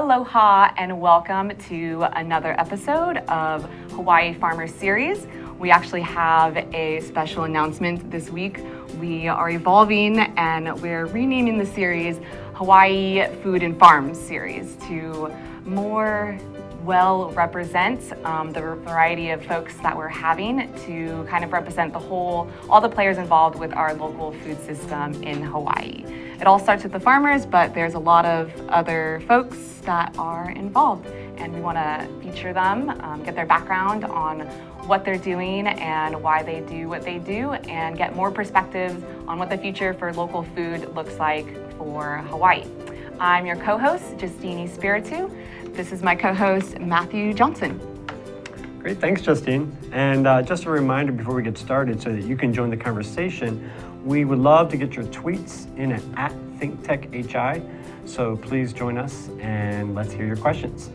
Aloha and welcome to another episode of Hawaii Farmers Series. We actually have a special announcement this week. We are evolving and we're renaming the series Hawaii Food and Farms Series to more well represent the variety of folks that we're having to kind of represent all the players involved with our local food system in Hawaii. It all starts with the farmers, but there's a lot of other folks that are involved, and we want to feature them, get their background on what they're doing and why they do what they do, and get more perspectives on what the future for local food looks like for Hawaii. I'm your co-host, Justine and This is my co-host, Matthew Johnson. Great, thanks, Justine. And just a reminder before we get started so that you can join the conversation, we would love to get your tweets in at ThinkTechHI. So please join us and let's hear your questions.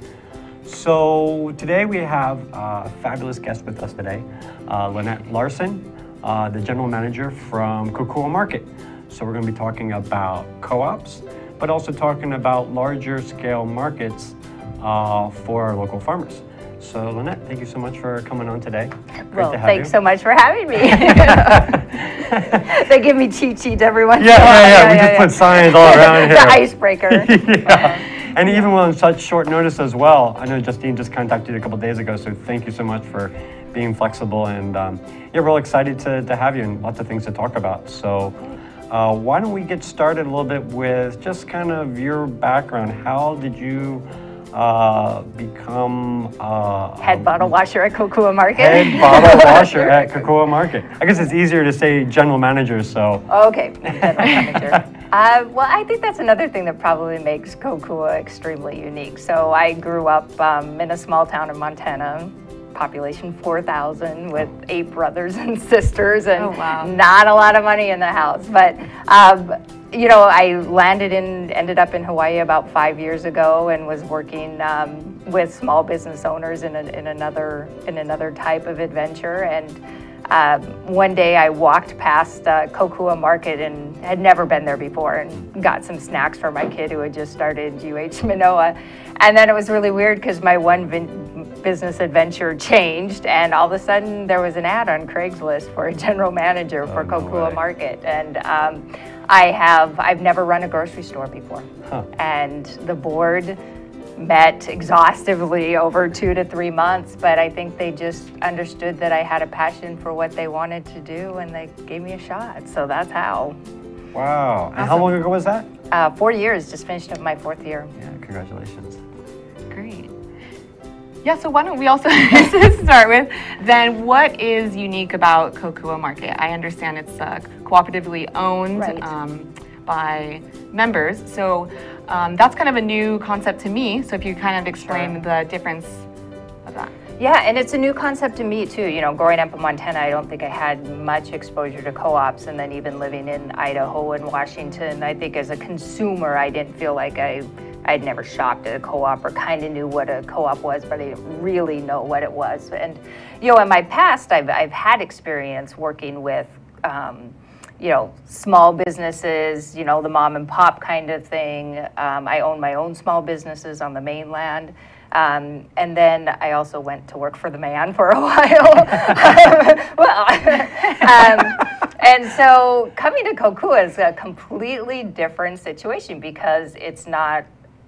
So today we have a fabulous guest with us today, Lynette Larson, the general manager from Kokua Market. So we're going to be talking about co-ops, but also talking about larger scale markets for our local farmers. So Lynette, thank you so much for coming on today. Well, thanks so much for having me. They give me cheat sheets every once in a while. Yeah. We just put signs all around here. The icebreaker. And even on such short notice as well. I know Justine just contacted you a couple days ago, so thank you so much for being flexible. And we're all excited to have you and lots of things to talk about. So why don't we get started a little bit with just kind of your background. How did you become head bottle washer at Kokua Market? Head bottle washer at Kokua Market. I guess it's easier to say general manager, so. Okay, general manager. Well, I think that's another thing that probably makes Kokua extremely unique. So I grew up in a small town in Montana, population 4,000 with 8 brothers and sisters, and not a lot of money in the house. But you know, I ended up in Hawaii about 5 years ago and was working with small business owners in another type of adventure. And one day I walked past Kokua Market and had never been there before, and got some snacks for my kid who had just started UH Manoa. And then it was really weird because my one business adventure changed, and all of a sudden there was an ad on Craigslist for a general manager for Kokua Market. And I've never run a grocery store before. And the board met exhaustively over 2 to 3 months, but I think they just understood that I had a passion for what they wanted to do, and they gave me a shot. So that's how. Wow. And how long ago was that? 4 years, just finished up my 4th year. Yeah, congratulations. Great. Yeah, so why don't we also start with then what is unique about Kokua Market? I understand it's cooperatively owned by members, so that's kind of a new concept to me. So if you kind of explain the difference of that. Yeah, and it's a new concept to me too. You know, growing up in Montana, I don't think I had much exposure to co-ops, and then even living in Idaho and Washington, I think as a consumer, I didn't feel like I'd never shopped at a co-op or kind of knew what a co-op was, but I didn't really know what it was. And, you know, in my past, I've had experience working with, you know, small businesses, you know, the mom and pop kind of thing. I own my own small businesses on the mainland. And then I also went to work for the man for a while. And so coming to Kokua is a completely different situation because it's not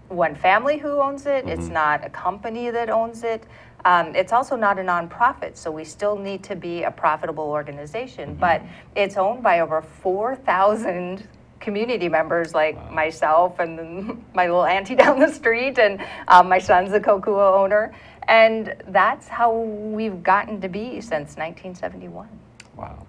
one family who owns it. It's not a company that owns it. It's also not a nonprofit, so we still need to be a profitable organization. But it's owned by over 4,000 community members like myself and then my little auntie down the street, and my son's a Kokua owner. And that's how we've gotten to be since 1971. Wow.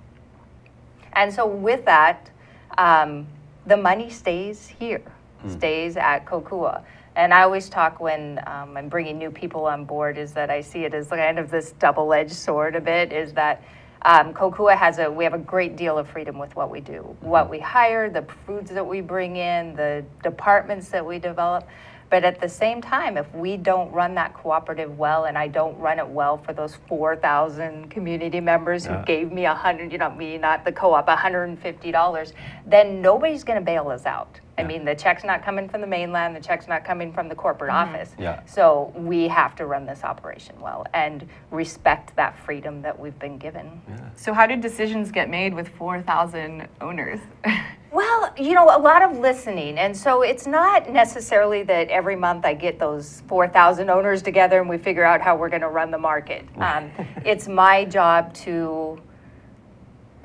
And so with that, the money stays here, stays at Kokua. And I always talk when I'm bringing new people on board is that I see it as kind of this double-edged sword a bit, is that Kokua we have a great deal of freedom with what we do, what we hire, the foods that we bring in, the departments that we develop. But at the same time, if we don't run that cooperative well, and I don't run it well for those 4,000 community members who gave me $100, you know, me, not the co-op, $150, then nobody's going to bail us out. I mean, the check's not coming from the mainland, the check's not coming from the corporate office. Yeah. So we have to run this operation well and respect that freedom that we've been given. Yeah. So how did decisions get made with 4,000 owners? Well, you know, a lot of listening. And so it's not necessarily that every month I get those 4,000 owners together and we figure out how we're going to run the market. It's my job to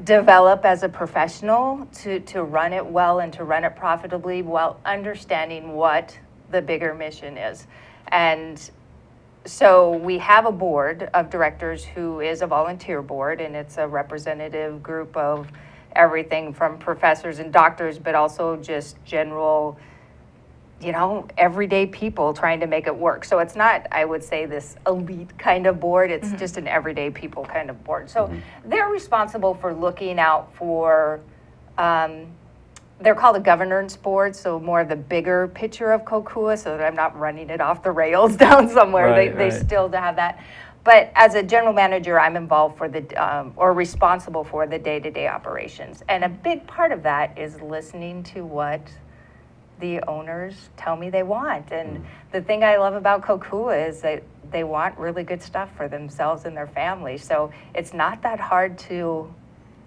develop as a professional, to run it well and to run it profitably while understanding what the bigger mission is. And so we have a board of directors who is a volunteer board, and it's a representative group of everything from professors and doctors, but also just general, you know, everyday people trying to make it work. So it's not, I would say, this elite kind of board. It's just an everyday people kind of board. So they're responsible for looking out for, they're called a governance board, so more of the bigger picture of Kokua, so that I'm not running it off the rails down somewhere. They still have that. But as a general manager, I'm involved for the, or responsible for the day-to-day operations. And a big part of that is listening to what the owners tell me they want. And the thing I love about Kokua is that they want really good stuff for themselves and their family. So it's not that hard to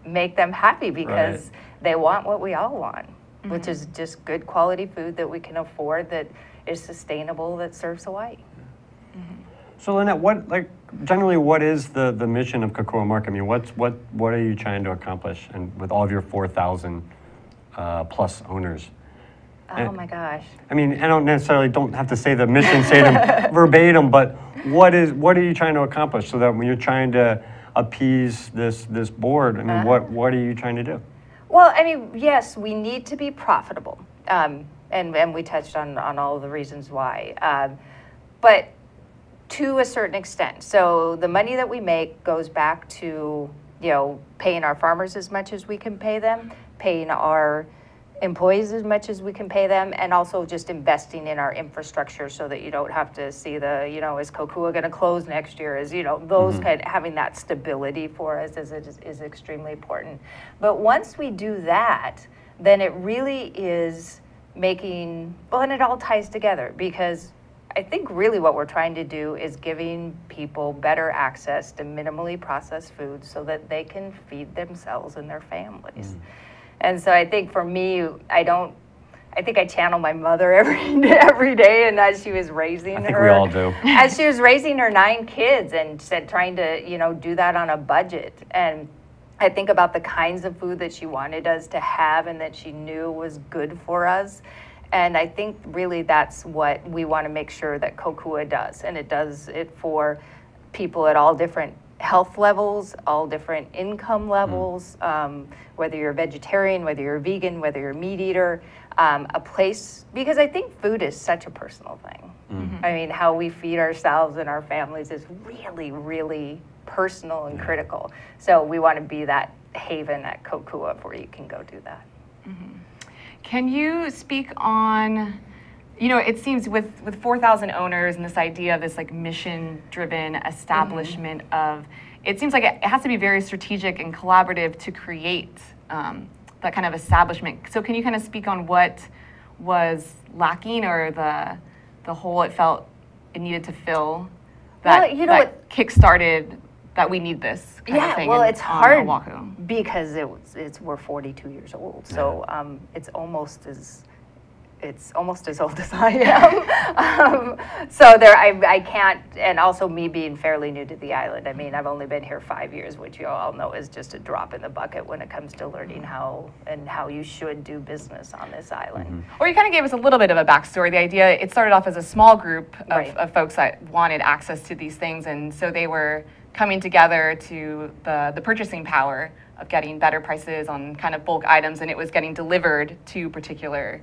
make them happy because they want what we all want, which is just good quality food that we can afford, that is sustainable, that serves Hawaii. So Lynette, generally, what is the mission of Kokua Market? I mean, what are you trying to accomplish, and with all of your 4,000 plus owners? Oh my gosh. I mean, I don't necessarily have to say the mission, say them verbatim, but what are you trying to accomplish so that when you're trying to appease this board, I mean, what are you trying to do? Well, I mean, yes, we need to be profitable, and we touched on all of the reasons why, but to a certain extent. So the money that we make goes back to, you know, paying our farmers as much as we can pay them, paying our employees as much as we can pay them, and also just investing in our infrastructure so that you don't have to see the, you know, is Kokua going to close next year? Is, you know, those kind of, having that stability for us is extremely important. But once we do that, then it really is making, well, and it all ties together, because I think really what we're trying to do is giving people better access to minimally processed food so that they can feed themselves and their families. And so I think for me, I think I channel my mother every day, and as she was raising her. I think we all do. As she was raising her 9 kids and trying to, you know, do that on a budget. And I think about the kinds of food that she wanted us to have and that she knew was good for us. And I think really that's what we want to make sure that Kokua does. And it does it for people at all different health levels, all different income levels, whether you're a vegetarian, whether you're a vegan, whether you're a meat eater, a place, because I think food is such a personal thing. I mean, how we feed ourselves and our families is really, really personal and critical. So we want to be that haven at Kokua where you can go do that. Can you speak on, you know, it seems with 4,000 owners and this idea of this like mission-driven establishment of, it seems like it has to be very strategic and collaborative to create that kind of establishment. So can you kind of speak on what was lacking, or the hole it felt it needed to fill that, well, you know, that kick-started that we need this kind of thing? Well, it's hard Oahu. because we're 42 years old, so it's almost as old as I am. So I can't, and also me being fairly new to the island. I mean, I've only been here 5 years, which you all know is just a drop in the bucket when it comes to learning how you should do business on this island. Or you kind of gave us a little bit of a backstory. The idea, it started off as a small group of folks that wanted access to these things, and so they were coming together to the purchasing power of getting better prices on kind of bulk items, and it was getting delivered to particular.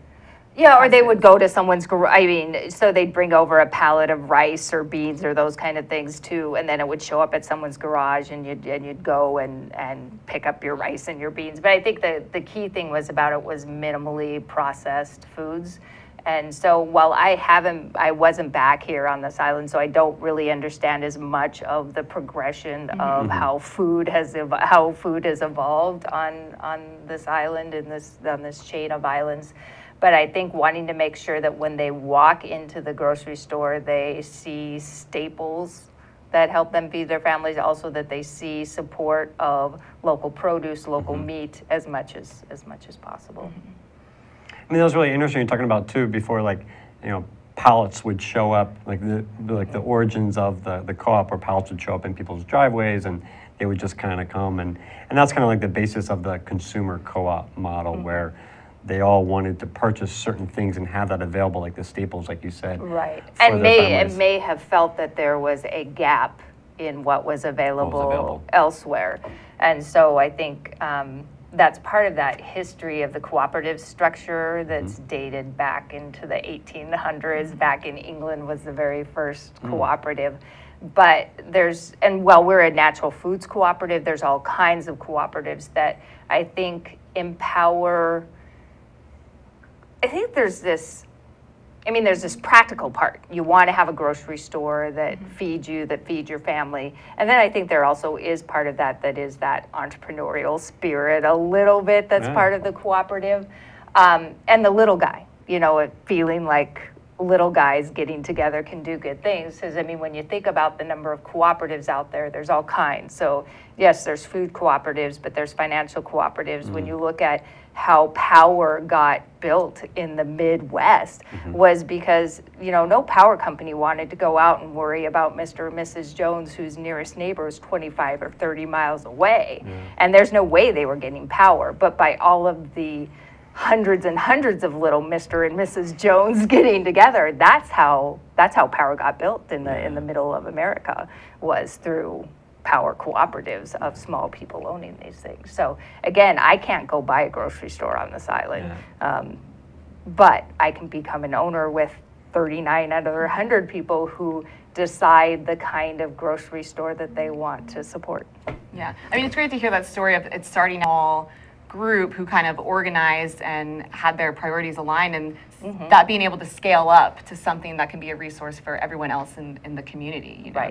Yeah, or they would go to someone's garage. I mean, so they'd bring over a pallet of rice or beans or those kind of things too, and then it would show up at someone's garage, and you'd go and pick up your rice and your beans. But I think the key thing was minimally processed foods. And so while I wasn't back here on this island, so I don't really understand as much of the progression of how food has evolved on this island, on this chain of islands. But I think wanting to make sure that when they walk into the grocery store, they see staples that help them feed their families, also that they see support of local produce, local meat as much as possible. I mean, that was really interesting. You're talking about too before, like, you know, pallets would show up, like the origins of the co-op, where pallets would show up in people's driveways, and they would just kind of come, and that's kind of like the basis of the consumer co-op model, where they all wanted to purchase certain things and have that available, like the staples, like you said. Right, and may have felt that there was a gap in what was available elsewhere, and so I think that's part of that history of the cooperative structure that's dated back into the 1800s. Back in England was the very first cooperative. But we're a natural foods cooperative, there's all kinds of cooperatives that I think empower. I think there's this practical part. You want to have a grocery store that feeds you, that feeds your family. And then I think there also is part of that is that entrepreneurial spirit a little bit that's part of the cooperative. And the little guy, you know, feeling like little guys getting together can do good things. Because, I mean, when you think about the number of cooperatives out there, there's all kinds. So, yes, there's food cooperatives, but there's financial cooperatives. When you look at how power got built in the Midwest was because, you know, no power company wanted to go out and worry about Mr. or Mrs. Jones, whose nearest neighbor is 25 or 30 miles away. And there's no way they were getting power. But by all of the hundreds and hundreds of little Mr. and Mrs. Jones getting together, that's how power got built in the middle of America, was through power cooperatives of small people owning these things. So again, I can't go buy a grocery store on this island, but I can become an owner with 39 other 100 people who decide the kind of grocery store that they want to support. Yeah, I mean, it's great to hear that story of it starting all group who kind of organized and had their priorities aligned, and that being able to scale up to something that can be a resource for everyone else in the community, you know,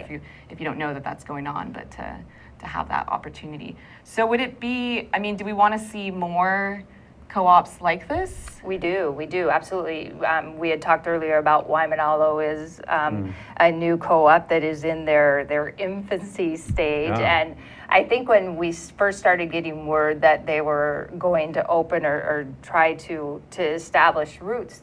if you don't know that that's going on, but to have that opportunity. So would it be, I mean, do we want to see more co-ops like this? We do, absolutely. We had talked earlier about Waimanalo is a new co-op that is in their infancy stage, and I think when we first started getting word that they were going to open or try to establish roots,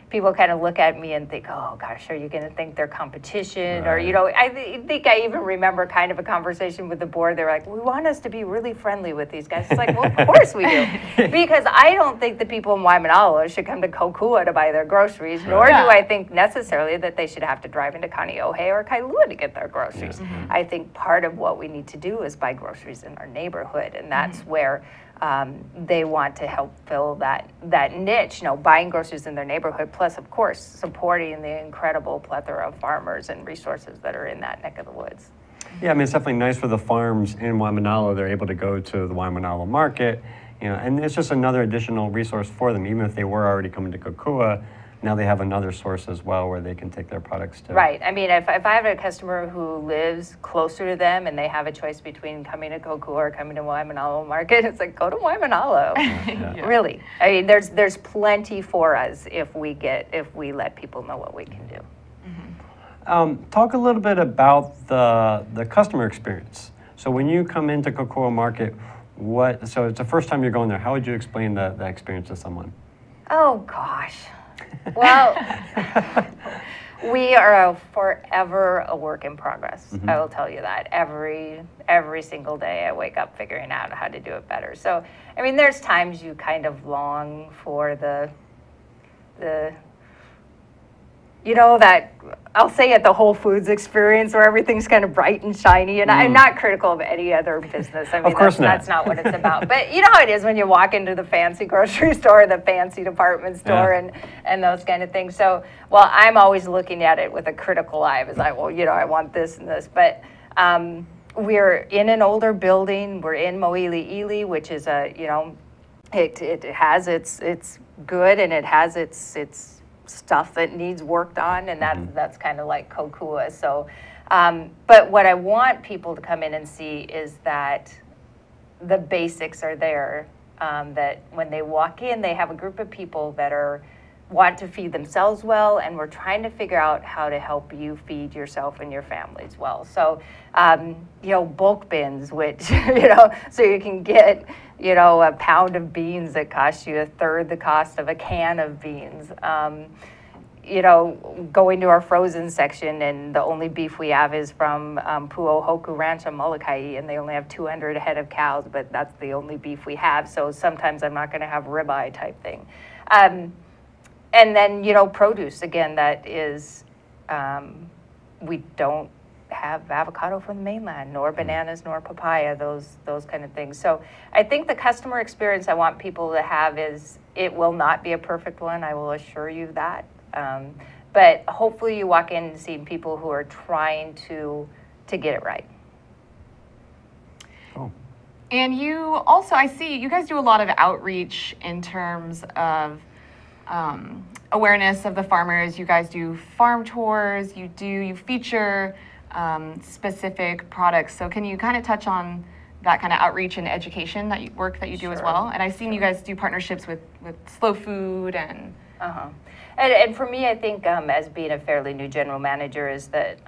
people kind of look at me and think, oh gosh, are you going to think they're competition? Or, you know, I think I even remember kind of a conversation with the board. They're like, we want us to be really friendly with these guys. It's like, well, of course we do. Because I don't think the people in Waimanalo should come to Kokua to buy their groceries, nor do I think necessarily that they should have to drive into Kaneohe or Kailua to get their groceries. I think part of what we need to do is buy groceries in our neighborhood, and that's where they want to help fill that niche, you know, buying groceries in their neighborhood, plus, of course, supporting the incredible plethora of farmers and resources that are in that neck of the woods. Yeah, I mean, it's definitely nice for the farms in Waimanalo. They're able to go to the Waimanalo Market, you know, and it's just another additional resource for them. Even if they were already coming to Kokua, now they have another source as well where they can take their products to. Right. I mean, if I have a customer who lives closer to them and they have a choice between coming to Kokua or coming to Waimanalo Market, it's like, go to Waimanalo. Really. I mean, there's plenty for us if we let people know what we can do. Talk a little bit about the customer experience. So when you come into Kokua Market, so it's the first time you're going there, how would you explain the experience to someone? Oh gosh. Well, we are forever a work in progress. I will tell you that. Every single day I wake up figuring out how to do it better. So, I mean, there's times you kind of long for the you know, that, I'll say it, the Whole Foods experience where everything's kind of bright and shiny. And I'm not critical of any other business. I mean, that's not what it's about. But you know how it is when you walk into the fancy grocery store, the fancy department store, and those kind of things. So, well, I'm always looking at it with a critical eye. I was like, well, you know, I want this and this. But we're in an older building. We're in Mo'ili'ili, which is a, you know, it has its good and it has its stuff that needs worked on, and that's kind of like Kokua. So, but what I want people to come in and see is that the basics are there. that when they walk in, they have a group of people that want to feed themselves well, and we're trying to figure out how to help you feed yourself and your families well. So, bulk bins, which, so you can get, a pound of beans that costs you a third the cost of a can of beans. Going to our frozen section, and the only beef we have is from Pu'ohoku Ranch on Molokai, and they only have 200 head of cows, but that's the only beef we have. So sometimes I'm not going to have ribeye type thing. And then, produce, again, that is, we don't have avocado from the mainland, nor bananas, nor papaya, those kind of things. So I think the customer experience I want people to have is, it will not be a perfect one, I will assure you that. But hopefully you walk in and see people who are trying to get it right. Oh. And you also, I see you guys do a lot of outreach in terms of awareness of the farmers. You guys do farm tours, you feature specific products. So can you kind of touch on that kind of outreach and education work that you do as well? And I've seen you guys do partnerships with Slow Food and... And for me, I think as being a fairly new general manager is that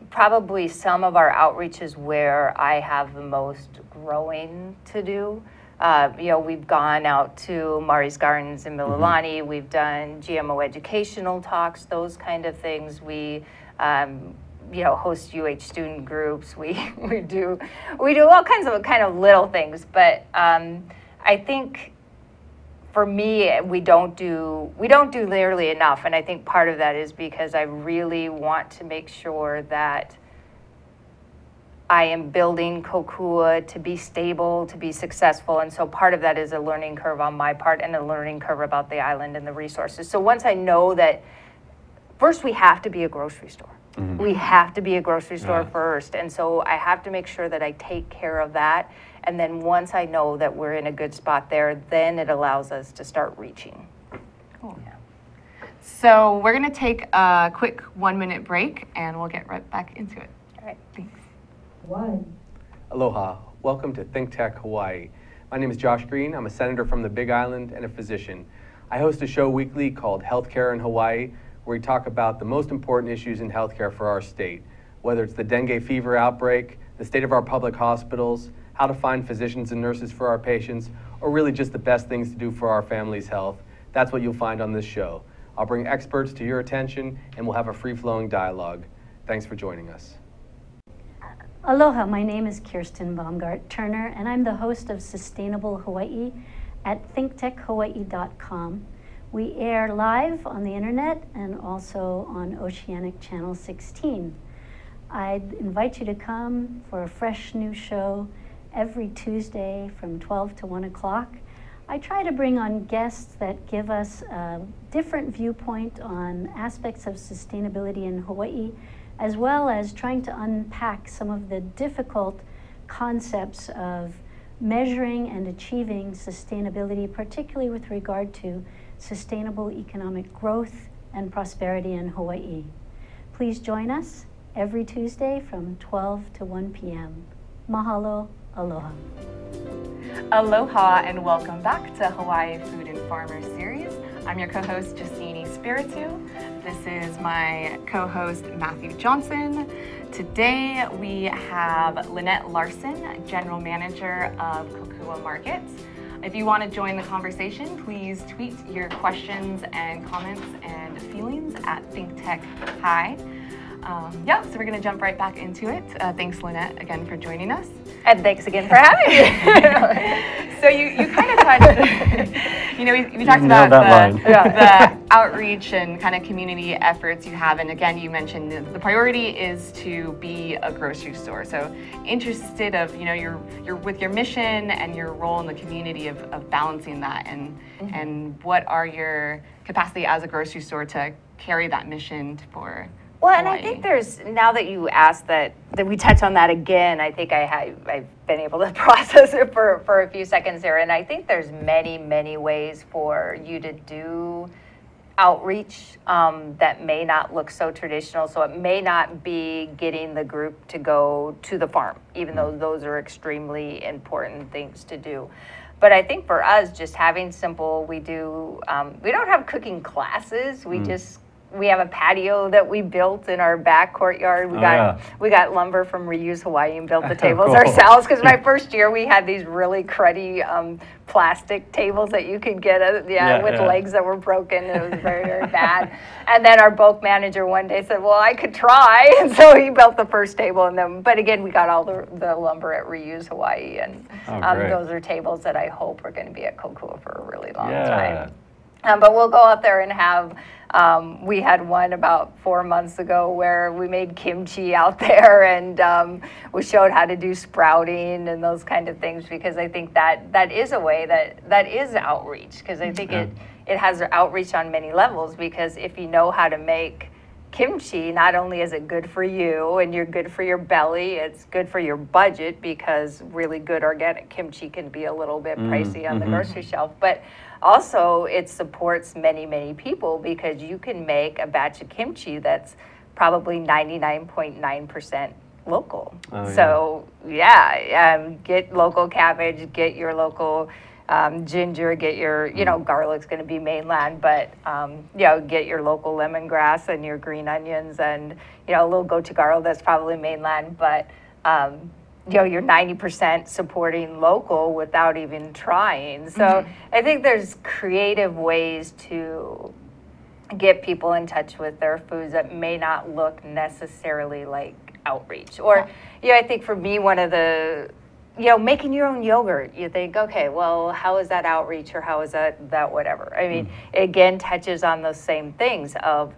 probably some of our outreach is where I have the most growing to do. We've gone out to Mari's Gardens in Mililani. We've done GMO educational talks, those kind of things. We, host UH student groups. We do all kinds of little things. But I think for me, we don't do nearly enough. And I think part of that is because I really want to make sure that I am building Kokua to be stable, to be successful. And so part of that is a learning curve on my part and a learning curve about the island and the resources. So once I know that, first we have to be a grocery store. Mm-hmm. We have to be a grocery store first. And so I have to make sure that I take care of that. And then once I know that we're in a good spot there, then it allows us to start reaching. Cool. Yeah. So we're going to take a quick 1-minute break and we'll get right back into it. All right. Thanks. Hawaii. Aloha. Welcome to Think Tech Hawaii. My name is Josh Green. I'm a senator from the Big Island and a physician. I host a show weekly called Healthcare in Hawaii, where we talk about the most important issues in healthcare for our state, whether it's the dengue fever outbreak, the state of our public hospitals, how to find physicians and nurses for our patients, or really just the best things to do for our family's health. That's what you'll find on this show. I'll bring experts to your attention and we'll have a free-flowing dialogue. Thanks for joining us. Aloha, my name is Kirsten Baumgart-Turner, and I'm the host of Sustainable Hawaii at thinktechhawaii.com. We air live on the internet and also on Oceanic Channel 16. I'd invite you to come for a fresh new show every Tuesday from 12 to 1 o'clock. I try to bring on guests that give us a different viewpoint on aspects of sustainability in Hawaii, as well as trying to unpack some of the difficult concepts of measuring and achieving sustainability, particularly with regard to sustainable economic growth and prosperity in Hawaii. Please join us every Tuesday from 12 to 1 p.m. Mahalo, aloha. Aloha and welcome back to Hawaii Food and Farmer Series. I'm your co-host, Justine and This is my co-host, Matthew Johnson. Today we have Lynette Larson, General Manager of Kokua Market. If you want to join the conversation, please tweet your questions and comments and feelings at ThinkTechHi. So we're going to jump right back into it. Thanks, Lynette, again for joining us. And thanks again for having me. So you kind of touched, we talked about the outreach and kind of community efforts you have. And again, you mentioned the priority is to be a grocery store. So interested of, you're with your mission and your role in the community of balancing that and what are your capacity as a grocery store to carry that mission for Well, and Hawaii. I think there's, now that you asked that we touch on that again, I think I've been able to process it for a few seconds there. And I think there's many, many ways for you to do outreach that may not look so traditional. So it may not be getting the group to go to the farm, even though those are extremely important things to do. But I think for us, just having simple, we don't have cooking classes. We have a patio that we built in our back courtyard. We got lumber from Reuse Hawaii and built the tables ourselves, because my first year we had these really cruddy plastic tables that you could get with legs that were broken. It was very, very bad. And then our bulk manager one day said, well, I could try. And so he built the first table. But again, we got all the lumber at Reuse Hawaii. And those are tables that I hope are going to be at Kokua for a really long time. But we'll go out there and have, we had one about 4 months ago where we made kimchi out there, and we showed how to do sprouting and those kind of things, because I think that is a way that is outreach, because I think it has outreach on many levels, because if you know how to make kimchi, not only is it good for you and you're good for your belly, it's good for your budget, because really good organic kimchi can be a little bit pricey on the grocery shelf, but also it supports many, many people, because you can make a batch of kimchi that's probably 99.9% local. So get local cabbage, get your local ginger, get your, garlic's going to be mainland, but, get your local lemongrass and your green onions, and, a little gochugaru that's probably mainland, but, you're 90% supporting local without even trying. So I think there's creative ways to get people in touch with their foods that may not look necessarily like outreach. Or, I think for me, one of the, making your own yogurt, you think, okay, well, how is that outreach, or how is that whatever? I mean, it again touches on those same things of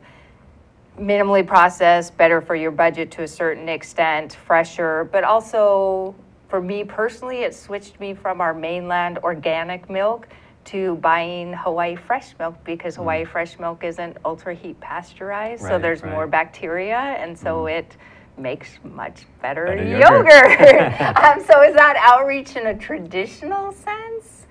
minimally processed, better for your budget to a certain extent, fresher, but also for me personally, it switched me from our mainland organic milk to buying Hawaii fresh milk, because Hawaii fresh milk isn't ultra heat pasteurized, so there's more bacteria, and so it makes much better yogurt. So is that outreach in a traditional sense?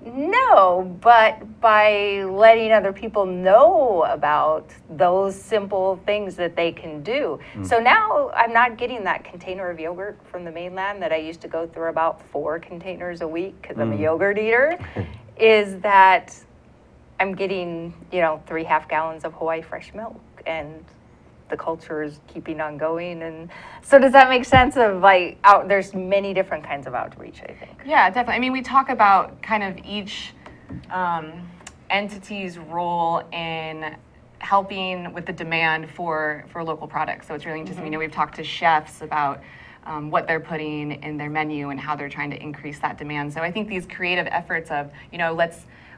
No, but by letting other people know about those simple things that they can do. So now I'm not getting that container of yogurt from the mainland that I used to go through about 4 containers a week, because I'm a yogurt eater, is that I'm getting, 3 half gallons of Hawaii fresh milk, and the culture is keeping on going. And so does that make sense of there's many different kinds of outreach, I think. Yeah, definitely. I mean, we talk about kind of each entity's role in helping with the demand for local products. So it's really interesting. We've talked to chefs about what they're putting in their menu and how they're trying to increase that demand. So I think these creative efforts of,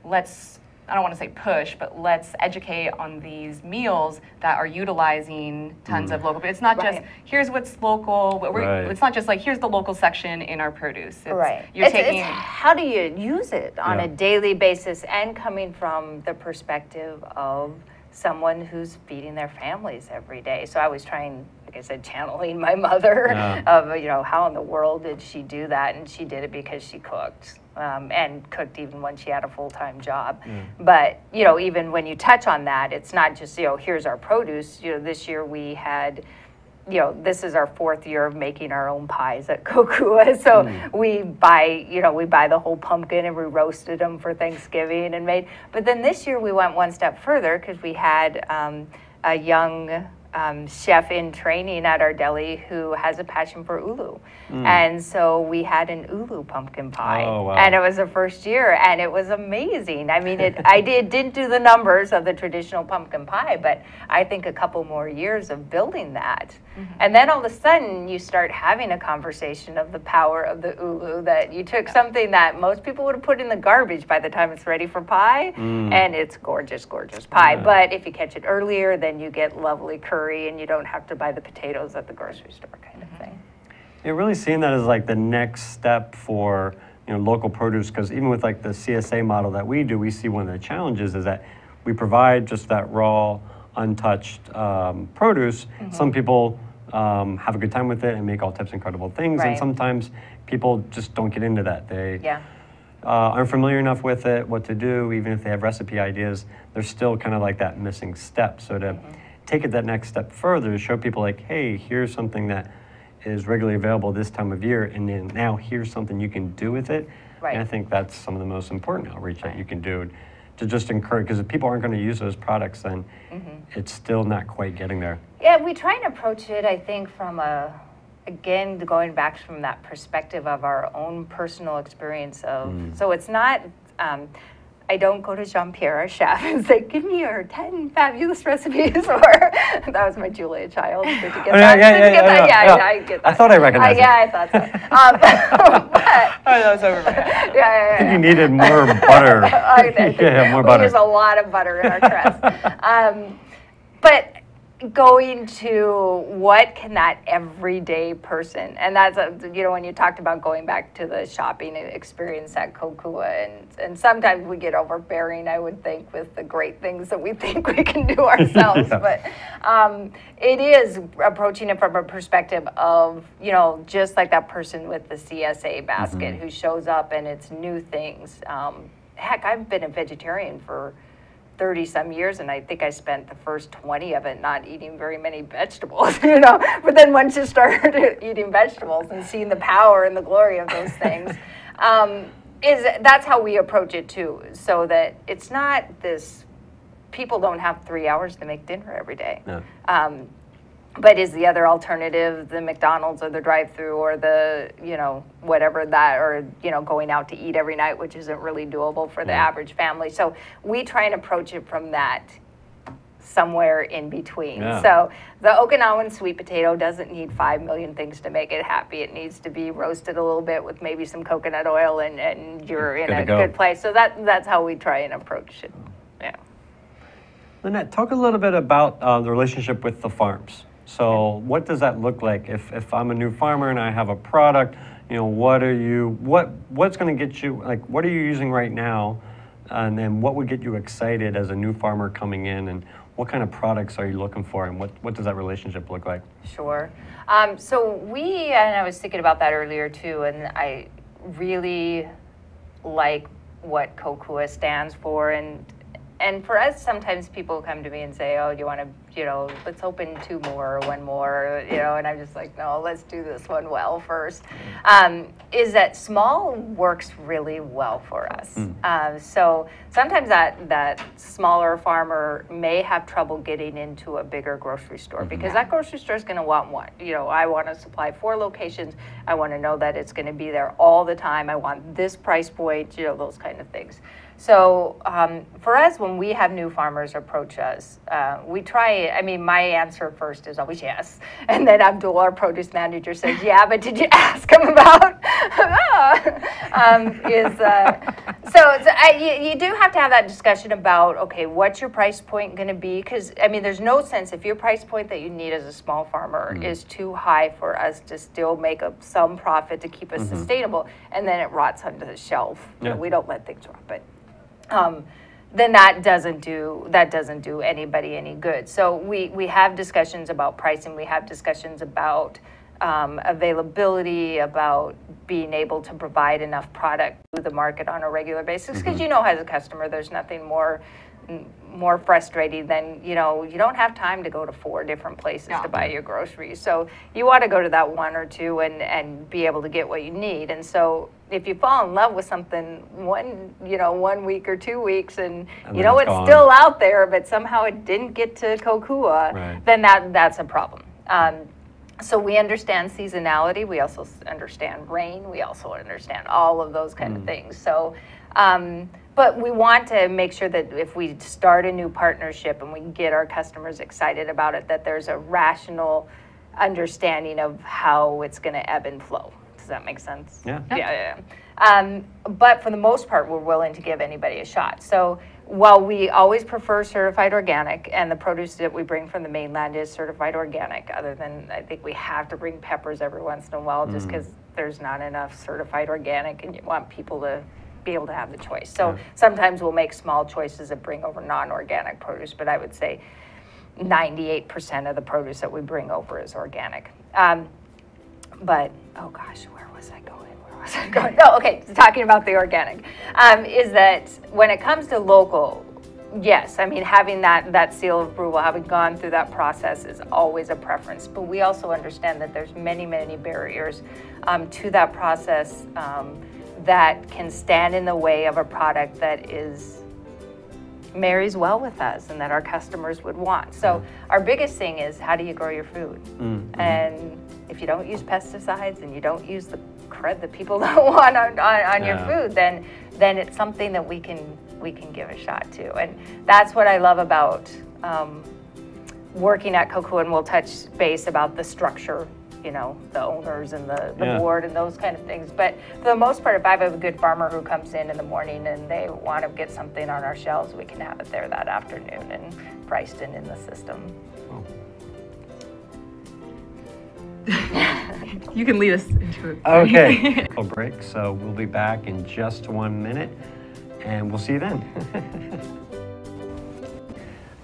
let's I don't want to say push, but let's educate on these meals that are utilizing tons of local. But it's not just, here's what's local. It's not just like, here's the local section in our produce. It's how do you use it on a daily basis, and coming from the perspective of someone who's feeding their families every day. So I was trying, like I said, channeling my mother of, how in the world did she do that? And she did it because she cooked. And cooked even when she had a full-time job. But, even when you touch on that, it's not just, here's our produce. This year we had, this is our 4th year of making our own pies at Kokua. So we buy the whole pumpkin, and we roasted them for Thanksgiving and made. But then this year we went one step further, because we had a young chef in training at our deli who has a passion for ulu. And so we had an ulu pumpkin pie. And it was the first year, and it was amazing. I mean, I didn't do the numbers of the traditional pumpkin pie, but I think a couple more years of building that. And then all of a sudden you start having a conversation of the power of the ulu, that you took something that most people would have put in the garbage by the time it's ready for pie, and it's gorgeous, gorgeous pie. But if you catch it earlier, then you get lovely curry, and you don't have to buy the potatoes at the grocery store, kind of thing. You're really seeing that as like the next step for local produce, because even with like the CSA model that we do, we see one of the challenges is that we provide just that raw, untouched produce. Some people have a good time with it and make all types of incredible things, and sometimes people just don't get into that. They aren't familiar enough with it, what to do. Even if they have recipe ideas, there's still kind of like that missing step. So to take it that next step further, to show people like, hey, here's something that is regularly available this time of year, and then now here's something you can do with it. Right. And I think that's some of the most important outreach that you can do to just encourage, because if people aren't going to use those products, then it's still not quite getting there. Yeah, we try and approach it, I think, from again, going back from that perspective of our own personal experience of, so it's not, I don't go to Jean-Pierre, our chef, and say, give me your 10 fabulous recipes, or, that was my Julia Child. Did you get that? Yeah, I get that. I thought I recognized it. Yeah, I thought so. That was over my head. I think you needed more butter. More butter. We use a lot of butter in our crust. But going to what can that everyday person, and that's, when you talked about going back to the shopping experience at Kokua, and sometimes we get overbearing, I would think, with the great things that we think we can do ourselves. But it is approaching it from a perspective of, just like that person with the CSA basket who shows up and it's new things. Heck, I've been a vegetarian for 30-some years, and I think I spent the first 20 of it not eating very many vegetables, But then once you start eating vegetables and seeing the power and the glory of those things, that's how we approach it too, so that it's not this, people don't have 3 hours to make dinner every day. No. But is the other alternative the McDonald's or the drive-through or the, whatever that, or, going out to eat every night, which isn't really doable for the average family. So we try and approach it from that somewhere in between. Yeah. So the Okinawan sweet potato doesn't need 5 million things to make it happy. It needs to be roasted a little bit with maybe some coconut oil, and you're in a good place. So that's how we try and approach it. Yeah. Lynette, talk a little bit about the relationship with the farms. So what does that look like if I'm a new farmer and I have a product? What's going to get you, like, what are you using right now, and then what would get you excited as a new farmer coming in, and what kind of products are you looking for, and what does that relationship look like? Sure. So and I was thinking about that earlier too, and I really like what Kokua stands for, and for us, sometimes people come to me and say, oh, do you want to, let's open 2 more or 1 more, and I'm just like, no, let's do this one well first. Is that small works really well for us. So sometimes that smaller farmer may have trouble getting into a bigger grocery store, because that grocery store is going to want one. I want to supply 4 locations. I want to know that it's going to be there all the time. I want this price point, those kind of things. So for us, when we have new farmers approach us, we try, my answer first is always yes. And then Abdul, our produce manager, says, yeah, but did you ask him about? You do have to have that discussion about, okay, what's your price point going to be? Because, there's no sense if your price point that you need as a small farmer is too high for us to still make some profit to keep us sustainable, and then it rots under the shelf. Yeah. We don't let things rot, but then that doesn't do anybody any good. So we have discussions about pricing. We have discussions about availability, about being able to provide enough product to the market on a regular basis. Because as a customer, there's nothing more frustrating than, you don't have time to go to 4 different places to buy your groceries. So you want to go to that 1 or 2 and be able to get what you need. And so if you fall in love with something 1 week or 2 weeks, and it's gone, still out there, but somehow it didn't get to Kokua, then that's a problem. So we understand seasonality. We also understand rain. We also understand all of those kind of things. So, but we want to make sure that if we start a new partnership and we get our customers excited about it, that there's a rational understanding of how it's going to ebb and flow. Does that make sense? Yeah. But for the most part, we're willing to give anybody a shot. So while we always prefer certified organic, and the produce that we bring from the mainland is certified organic, other than I think we have to bring peppers every once in a while just because there's not enough certified organic, and you want people to be able to have the choice. So sometimes we'll make small choices that bring over non-organic produce, but I would say 98% of the produce that we bring over is organic. But, oh gosh, where was I going? Oh, okay, so talking about the organic, is that when it comes to local, yes, having that seal of approval, having gone through that process is always a preference. But we also understand that there's many, many barriers to that process that can stand in the way of a product that marries well with us and that our customers would want. So our biggest thing is, how do you grow your food? And if you don't use pesticides and you don't use the crud that people don't want on your food, then it's something that we can give a shot to. And that's what I love about working at Kokua, and we'll touch base about the structure, you know, the owners and the board and those kind of things. But for the most part, if I have a good farmer who comes in the morning and they want to get something on our shelves, we can have it there that afternoon and priced in the system. You can lead us into it. Okay, a break, so we'll be back in just 1 minute, and we'll see you then.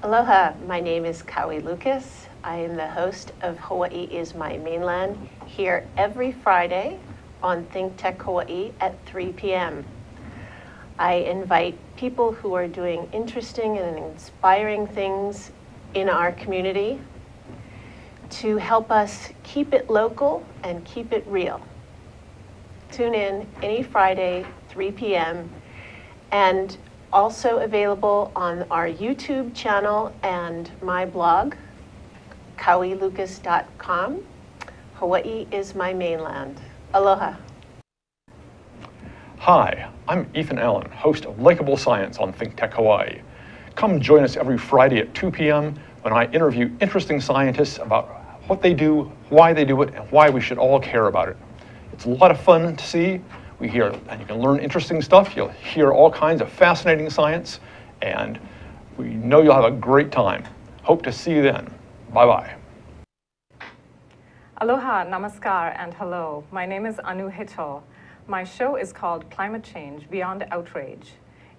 Aloha, my name is Kaui Lucas. I am the host of Hawaii is My Mainland, here every Friday on Think Tech Hawaii at 3 p.m. I invite people who are doing interesting and inspiring things in our community to help us keep it local and keep it real. Tune in any Friday, 3 p.m. and also available on our YouTube channel and my blog, kauilucas.com. Hawaii is my mainland. Aloha. Hi, I'm Ethan Allen, host of Likeable Science on Think Tech Hawaii. Come join us every Friday at 2 p.m. when I interview interesting scientists about what they do, why they do it, and why we should all care about it. It's a lot of fun to see. We hear, and you can learn interesting stuff. You'll hear all kinds of fascinating science, and we know you'll have a great time. Hope to see you then. Bye-bye. Aloha, namaskar, and hello. My name is Anu Hitchell. My show is called Climate Change Beyond Outrage.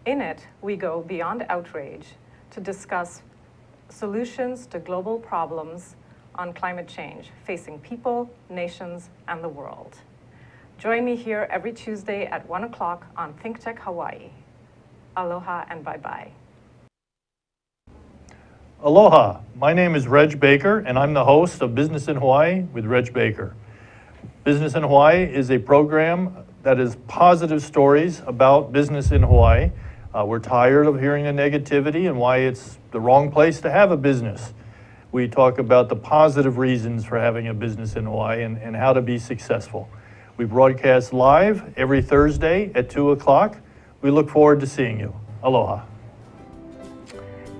In it, we go beyond outrage to discuss solutions to global problems on climate change facing people, nations, and the world. Join me here every Tuesday at 1 o'clock on Think Tech Hawaii. Aloha and bye-bye. Aloha, my name is Reg Baker, and I'm the host of Business in Hawaii with Reg Baker. Business in Hawaii is a program that is positive stories about business in Hawaii. We're tired of hearing the negativity and why it's the wrong place to have a business. We talk about the positive reasons for having a business in Hawaii and how to be successful. We broadcast live every Thursday at 2 o'clock. We look forward to seeing you. Aloha.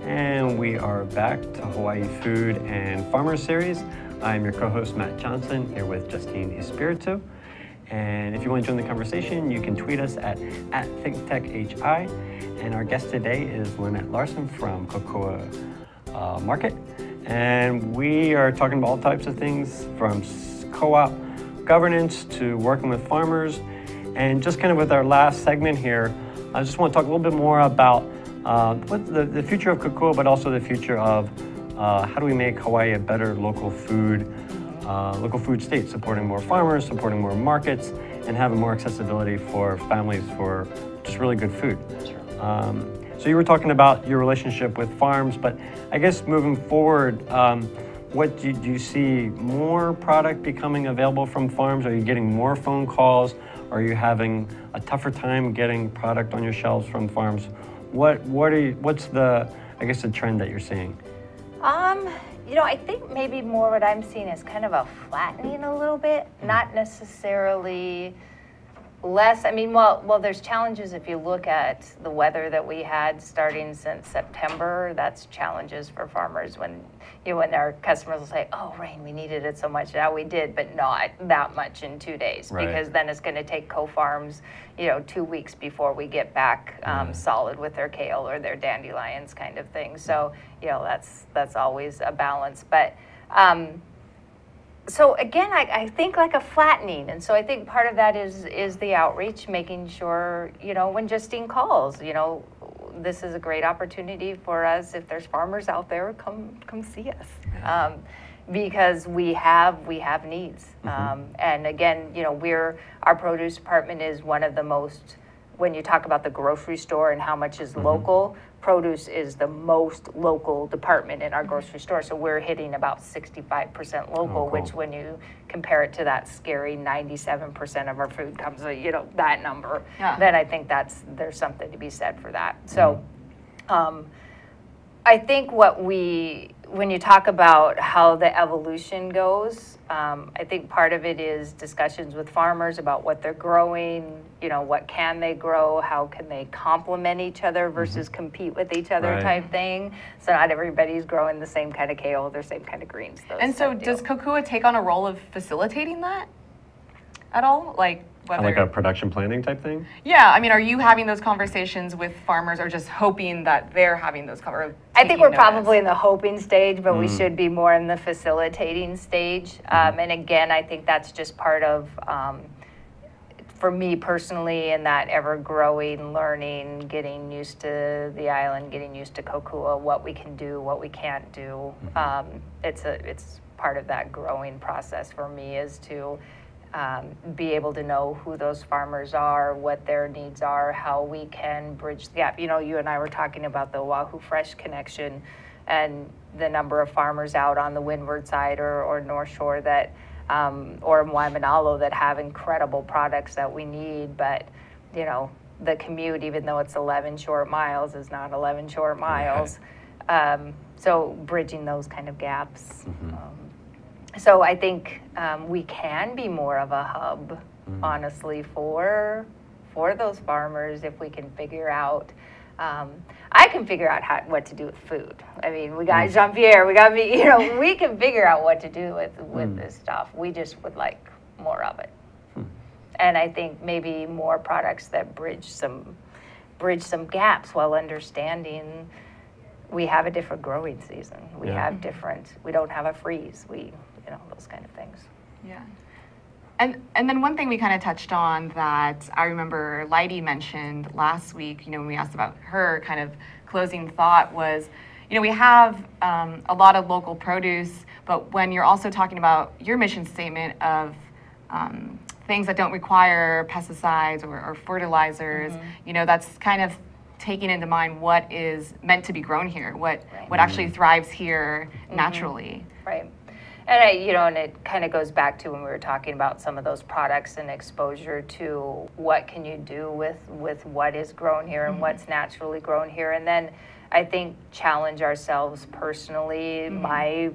And we are back to Hawaii Food and Farmer Series. I'm your co-host, Matt Johnson, here with Justine Espiritu. And if you want to join the conversation, you can tweet us at ThinkTechHI. And our guest today is Lynette Larson from Kokua Market. And we are talking about all types of things from co-op governance to working with farmers. And just kind of with our last segment here, I just want to talk a little bit more about what the future of Kokua, but also the future of how do we make Hawaii a better local food state, supporting more farmers, supporting more markets, and having more accessibility for families for just really good food. So you were talking about your relationship with farms, but I guess moving forward, what do you see more product becoming available from farms? Are you getting more phone calls? Are you having a tougher time getting product on your shelves from farms? What's the trend that you're seeing? You know, I think maybe more what I'm seeing is kind of a flattening a little bit, not necessarily less. I mean, well, there's challenges if you look at the weather that we had starting since September. That's challenges for farmers when our customers will say, "Oh, rain, we needed it so much." Now we did, but not that much in 2 days, right. Because then it's going to take co-farms, 2 weeks before we get back solid with their kale or their dandelions kind of thing. So, that's always a balance, but. So again, I think like a flattening, and so I think part of that is the outreach, making sure, when Justine calls, this is a great opportunity for us. If there's farmers out there, come see us, because we have needs. And again, our produce department is one of the most when you talk about the grocery store and how much is local, produce is the most local department in our grocery store. So we're hitting about 65% local, which when you compare it to that scary 97% of our food comes, that number, then I think there's something to be said for that. So I think when you talk about how the evolution goes, I think part of it is discussions with farmers about what they're growing, what can they grow, how can they complement each other versus compete with each other type thing. So not everybody's growing the same kind of kale, the same kind of greens. And so does Kokua take on a role of facilitating that at all? Like a production planning type thing? Yeah, I mean, are you having those conversations with farmers or just hoping that they're having those conversations? I think we're probably in the hoping stage, but we should be more in the facilitating stage. And again, I think that's just part of, for me personally, in that ever-growing learning, getting used to the island, getting used to Kokua, what we can do, what we can't do. It's part of that growing process for me is to be able to know who those farmers are, what their needs are, how we can bridge the gap. You and I were talking about the Oahu Fresh connection and the number of farmers out on the windward side or North Shore that, or Waimanalo that have incredible products that we need, but the commute, even though it's 11 short miles, is not 11 short miles. So bridging those kind of gaps. So I think we can be more of a hub, honestly, for those farmers if we can figure out. I can figure out what to do with food. I mean, we got Jean-Pierre, we got me. We can figure out what to do with this stuff. We just would like more of it. And I think maybe more products that bridge some gaps while understanding we have a different growing season. We have we don't have a freeze. Those kind of things. Yeah. And then one thing we kind of touched on that I remember Leidy mentioned last week, when we asked about her kind of closing thought was, we have a lot of local produce, but when you're also talking about your mission statement of things that don't require pesticides or fertilizers, that's kind of taking into mind what is meant to be grown here, what actually thrives here naturally. Right. And and it kind of goes back to when we were talking about some of those products and exposure to what can you do with what is grown here and what's naturally grown here, and then I think challenge ourselves personally. My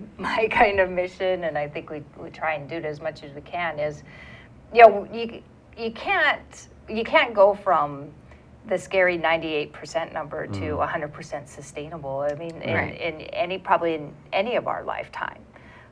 kind of mission, and I think we try and do it as much as we can, is you can't go from the scary 98% number to 100% sustainable. I mean, in any of our lifetime.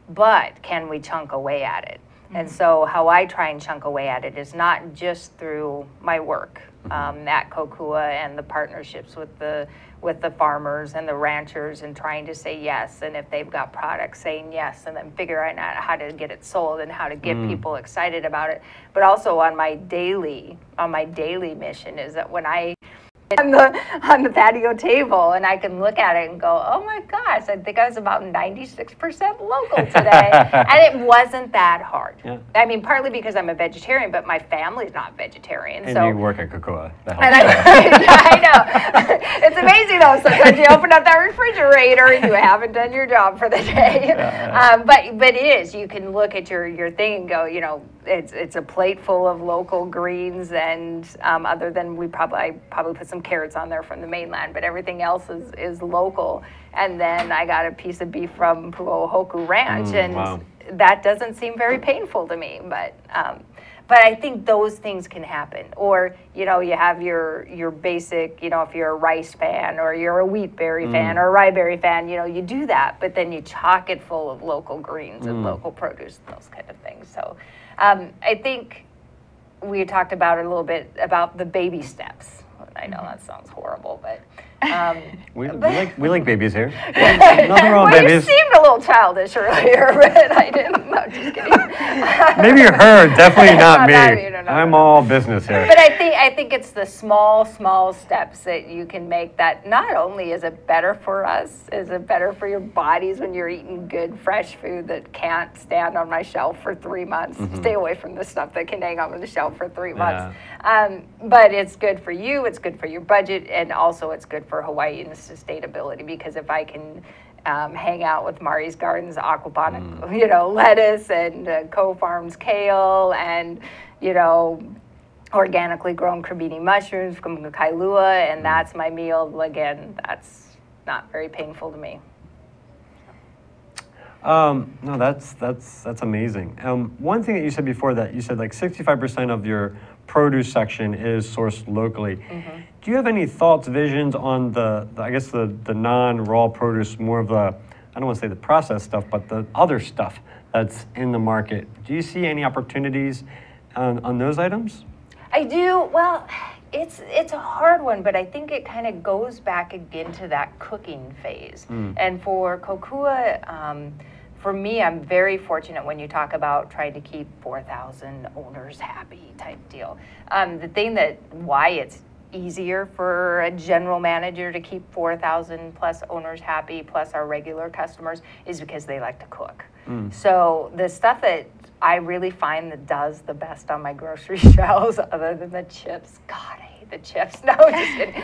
But can we chunk away at it? And so how I try and chunk away at it is not just through my work at Kokua and the partnerships with the farmers and the ranchers and trying to say yes, and if they've got products, saying yes, and then figuring out how to get it sold and how to get people excited about it. But also on my daily mission is that when I on the patio table and I can look at it and go, oh my gosh, I think I was about 96% local today. And it wasn't that hard. I mean, partly because I'm a vegetarian, but my family's not vegetarian. And you work at Kokua. I know. It's amazing though. Sometimes you open up that refrigerator and you haven't done your job for the day. But it is. You can look at your thing and go, it's a plate full of local greens, and other than I probably put some carrots on there from the mainland, but everything else is local. And then I got a piece of beef from Pu'ohoku Ranch, and that doesn't seem very painful to me, but I think those things can happen. Or you have your basic, if you're a rice fan or you're a wheat berry fan or a rye berry fan, you do that, but then you chock it full of local greens and local produce and those kind of things. So I think we talked about it a little bit about the baby steps. I know that sounds horrible, but we like babies here. Nothing wrong with well, babies. You seemed a little childish earlier, but I didn't. No, just kidding. Maybe her, definitely not me. Not me, no, I'm all business here. But I think it's the small steps that you can make that not only is it better for us, is it better for your bodies when you're eating good, fresh food that can't stand on my shelf for 3 months. Stay away from the stuff that can hang on the shelf for 3 months. But it's good for you, it's good for your budget, and also it's good for Hawaii and sustainability, because if I can hang out with Mari's Gardens aquaponic, lettuce and co-farms kale and, organically grown cremini mushrooms from Kailua, and that's my meal. Again, that's not very painful to me. No, that's amazing. One thing that you said before, that you said like 65% of your produce section is sourced locally. Do you have any thoughts, visions on the non-raw produce, more of the, I don't want to say the processed stuff, but the other stuff that's in the market? Do you see any opportunities on those items? I do. Well, it's a hard one, but I think it kind of goes back again to that cooking phase. And for Kokua, for me, I'm very fortunate when you talk about trying to keep 4,000 owners happy type deal. The thing why it's easier for a general manager to keep 4,000 plus owners happy, plus our regular customers, is because they like to cook. So the stuff that I really find that does the best on my grocery shelves, other than the chips, God, I hate the chips, no, just kidding,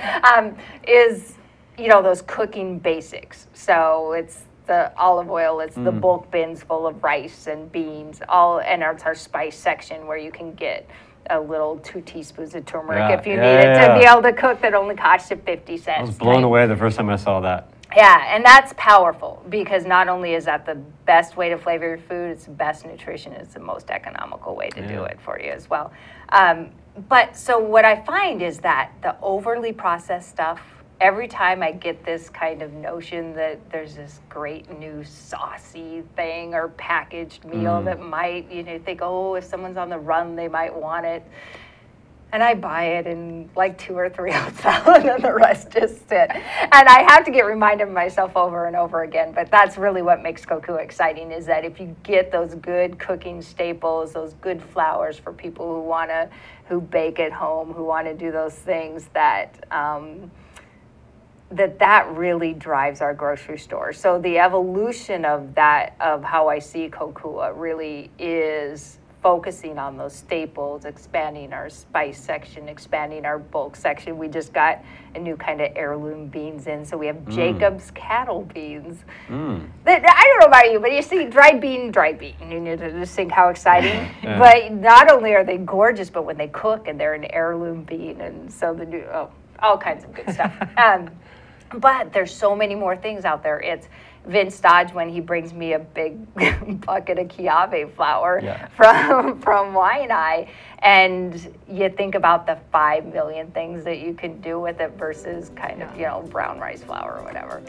is, those cooking basics. So it's the olive oil, it's the bulk bins full of rice and beans, and it's our spice section where you can get a little 2 teaspoons of turmeric if you need it to be able to cook, that only costs you 50 cents. I was blown away the first time I saw that. Yeah, and that's powerful, because not only is that the best way to flavor your food, it's the best nutrition, it's the most economical way to do it for you as well. But so what I find is that the overly processed stuff, every time I get this kind of notion that there's this great new saucy thing or packaged meal that might, think, oh, if someone's on the run, they might want it. And I buy it in like 2 or 3 ounce salad, and the rest just sit. And I have to get reminded of myself over and over again, but that's really what makes Kokua exciting, is that if you get those good cooking staples, those good flours for people who bake at home, who want to do those things, that really drives our grocery store. So the evolution of that, of how I see Kokua, really is focusing on those staples, expanding our spice section, expanding our bulk section. We just got a new kind of heirloom beans in, so we have Jacob's cattle beans. I don't know about you, but you see dried bean, you need to just think how exciting. But not only are they gorgeous, but when they cook, and they're an heirloom bean, and so all kinds of good stuff. But there's so many more things out there. It's Vince Dodge, when he brings me a big bucket of kiawe flour from Waianae, and you think about the 5 million things that you can do with it versus kind of brown rice flour or whatever.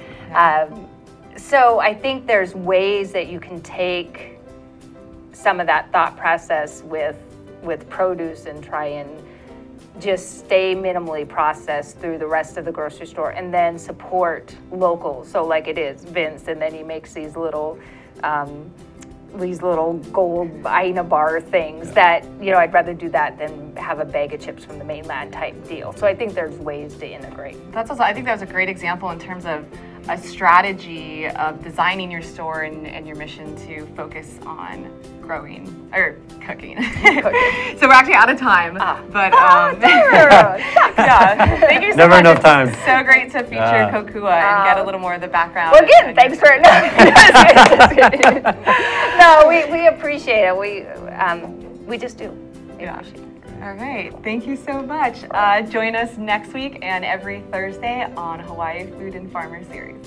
So I think there's ways that you can take some of that thought process with produce and try and just stay minimally processed through the rest of the grocery store, and then support local. So like it is Vince, and then he makes these little gold Aina bar things that, I'd rather do that than have a bag of chips from the mainland type deal. So I think there's ways to integrate. That's also, I think that was a great example in terms of a strategy of designing your store and your mission to focus on growing or cooking. So we're actually out of time. But thank you so Never much. enough time. It's so great to feature Kokua and get a little more of the background. Well, again, thanks for No, we appreciate it. We just do. We appreciate it. All right, thank you so much. Join us next week and every Thursday on Hawaii Food and Farmer Series.